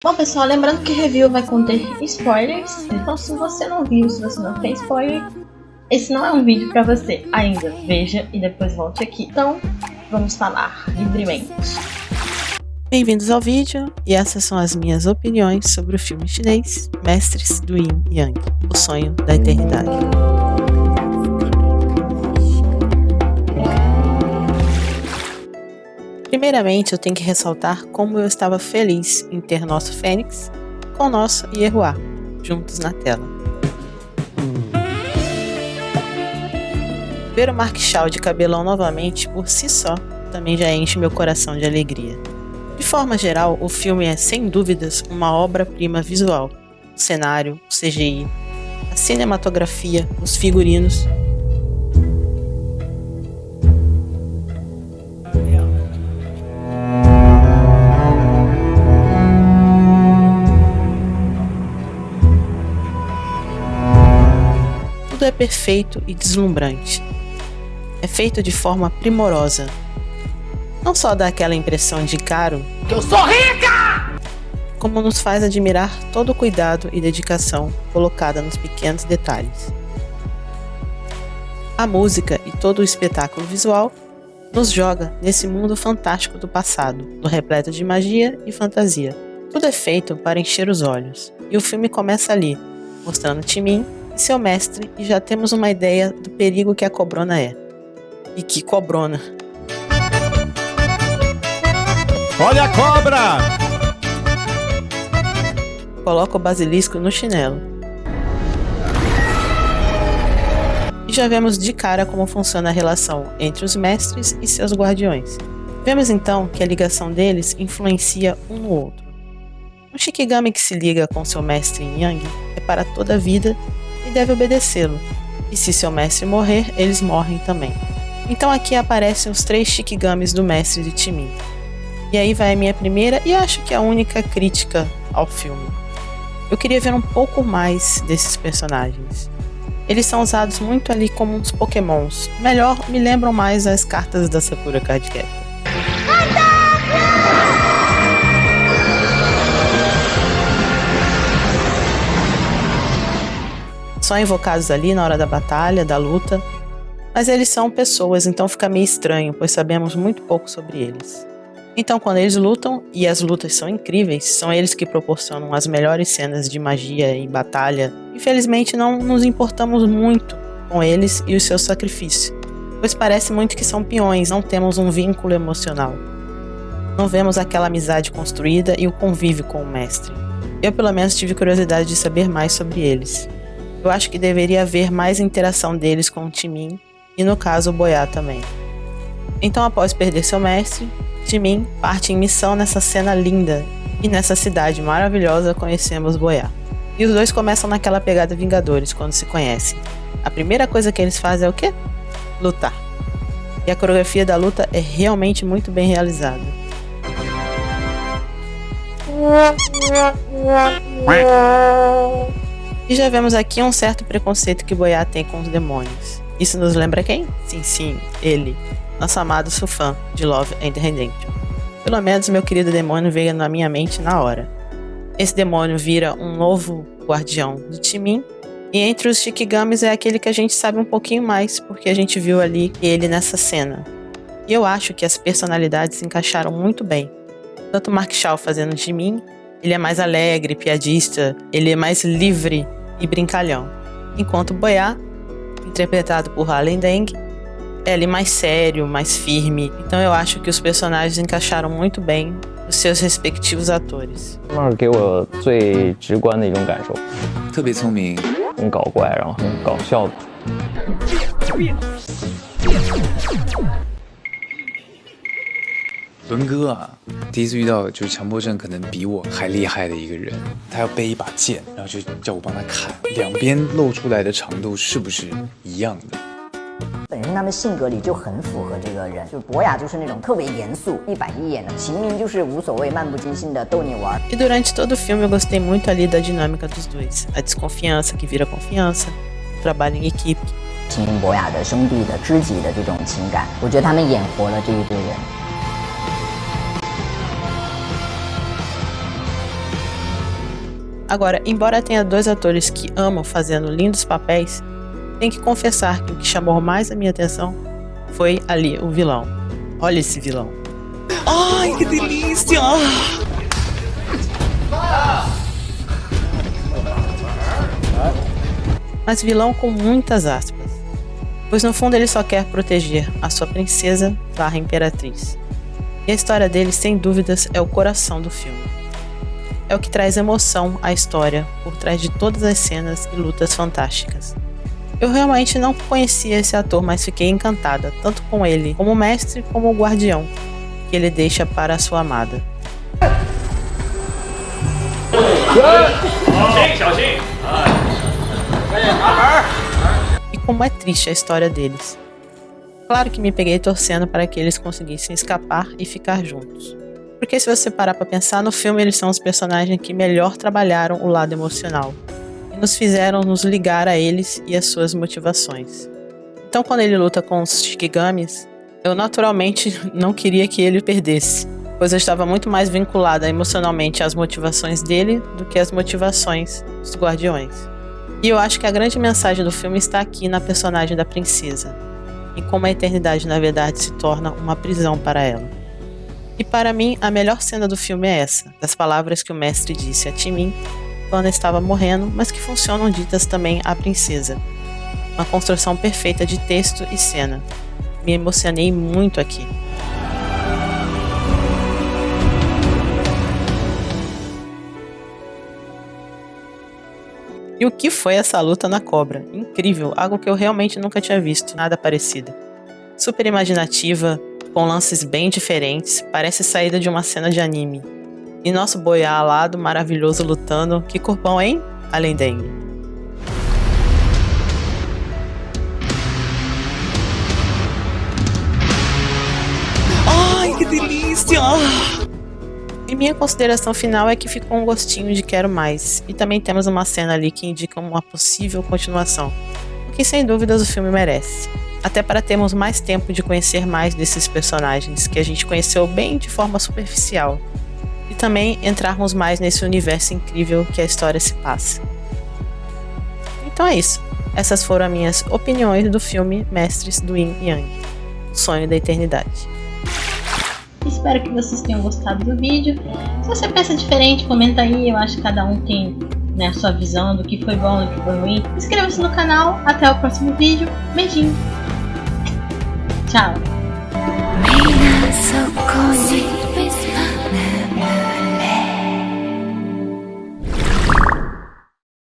Bom, pessoal, lembrando que review vai conter spoilers, então se você não viu, se você não tem spoiler, esse não é um vídeo pra você ainda. Veja e depois volte aqui. Então, vamos falar livremente. Bem-vindos ao vídeo, e essas são as minhas opiniões sobre o filme chinês Mestres do Yin Yang, O Sonho da Eternidade. Primeiramente, eu tenho que ressaltar como eu estava feliz em ter nosso Fênix com nosso Yehua juntos na tela. Ver o Mark Shaw de cabelão novamente por si só também já enche meu coração de alegria. De forma geral, o filme é sem dúvidas uma obra-prima visual. O cenário, o CGI, a cinematografia, os figurinos. Tudo é perfeito e deslumbrante. É feito de forma primorosa. Não só dá aquela impressão de caro, que eu sou rica! Como nos faz admirar todo o cuidado e dedicação colocada nos pequenos detalhes. A música e todo o espetáculo visual nos joga nesse mundo fantástico do passado, do repleto de magia e fantasia. Tudo é feito para encher os olhos, e o filme começa ali, mostrando Timin e seu mestre, e já temos uma ideia do perigo que a Cobrona é. E que Cobrona! Olha a cobra! Coloca o basilisco no chinelo. E já vemos de cara como funciona a relação entre os mestres e seus guardiões. Vemos então que a ligação deles influencia um no outro. Um Shikigami que se liga com seu mestre em Yang é para toda a vida e deve obedecê-lo. E se seu mestre morrer, eles morrem também. Então aqui aparecem os 3 Shikigamis do mestre de Timin. E aí vai a minha primeira e acho que a única crítica ao filme. Eu queria ver um pouco mais desses personagens. Eles são usados muito ali como uns pokémons. Melhor, me lembram mais as cartas da Sakura Card Captor. Só invocados ali na hora da batalha, da luta. Mas eles são pessoas, então fica meio estranho, pois sabemos muito pouco sobre eles. Então, quando eles lutam, e as lutas são incríveis, são eles que proporcionam as melhores cenas de magia e batalha. Infelizmente, não nos importamos muito com eles e o seu sacrifício, pois parece muito que são peões, não temos um vínculo emocional. Não vemos aquela amizade construída e o convívio com o mestre. Eu, pelo menos, tive curiosidade de saber mais sobre eles. Eu acho que deveria haver mais interação deles com o Timin, e no caso o Boya também. Então, após perder seu mestre, Timin parte em missão nessa cena linda, e nessa cidade maravilhosa conhecemos Boya. E os dois começam naquela pegada Vingadores quando se conhecem. A primeira coisa que eles fazem é o quê? Lutar. E a coreografia da luta é realmente muito bem realizada. E já vemos aqui um certo preconceito que Boya tem com os demônios. Isso nos lembra quem? Sim, ele. Nosso amado Sufan, de Love and Redemption. Pelo menos meu querido demônio veio na minha mente na hora. Esse demônio vira um novo guardião de Timin, e entre os Shikigamis é aquele que a gente sabe um pouquinho mais, porque a gente viu ali ele nessa cena. E eu acho que as personalidades se encaixaram muito bem. Tanto Mark Shaw fazendo Timin, ele é mais alegre, piadista, ele é mais livre e brincalhão. Enquanto Boya, interpretado por Halen Deng, é ali mais sério, mais firme. Então eu acho que os personagens encaixaram muito bem os seus respectivos atores. 给我最直观的一种感受，特别聪明，很搞怪，然后很搞笑的。伦哥啊，第一次遇到就是强迫症可能比我还厉害的一个人，他要背一把剑，然后就叫我帮他砍，两边露出来的长度是不是一样的？ 本身他们性格里就很符合这个人，就博雅就是那种特别严肃、一板一眼的，秦明就是无所谓、漫不经心的逗你玩。E durante todo o filme eu gostei muito ali da dinâmica dos dois, a desconfiança que vira confiança, o trabalho em equipe. 秦明博雅的兄弟的知己的这种情感，我觉得他们演活了这一对人。Agora, embora tenha 2 atores que amam fazendo lindos papéis, tenho que confessar que o que chamou mais a minha atenção foi ali o vilão. Olha esse vilão. Ai, que delícia! Mas vilão com muitas aspas, pois no fundo ele só quer proteger a sua princesa / imperatriz. E a história dele, sem dúvidas, é o coração do filme. É o que traz emoção à história por trás de todas as cenas e lutas fantásticas. Eu realmente não conhecia esse ator, mas fiquei encantada, tanto com ele como mestre como o guardião que ele deixa para a sua amada. E como é triste a história deles. Claro que me peguei torcendo para que eles conseguissem escapar e ficar juntos. Porque se você parar para pensar, no filme eles são os personagens que melhor trabalharam o lado emocional e nos fizeram nos ligar a eles e as suas motivações. Então quando ele luta com os Shikigamis, eu naturalmente não queria que ele perdesse, pois eu estava muito mais vinculada emocionalmente às motivações dele do que às motivações dos Guardiões. E eu acho que a grande mensagem do filme está aqui na personagem da princesa, e como a eternidade na verdade se torna uma prisão para ela. E para mim, a melhor cena do filme é essa, das palavras que o mestre disse a Timin quando estava morrendo, mas que funcionam ditas também à princesa. Uma construção perfeita de texto e cena. Me emocionei muito aqui. E o que foi essa luta na cobra? Incrível, algo que eu realmente nunca tinha visto, nada parecido. Super imaginativa, com lances bem diferentes, parece saída de uma cena de anime. E nosso boiá alado maravilhoso lutando, que corpão, hein? Além dele. Ai, que delícia! E minha consideração final é que ficou um gostinho de quero mais. E também temos uma cena ali que indica uma possível continuação, o que sem dúvidas o filme merece. Até para termos mais tempo de conhecer mais desses personagens, que a gente conheceu bem de forma superficial. E também entrarmos mais nesse universo incrível que a história se passa. Então é isso. Essas foram as minhas opiniões do filme Mestres do Yin Yang, O Sonho da Eternidade. Espero que vocês tenham gostado do vídeo. Se você pensa diferente, comenta aí. Eu acho que cada um tem, né, a sua visão do que foi bom, do que foi ruim. Inscreva-se no canal. Até o próximo vídeo. Beijinho. Tchau.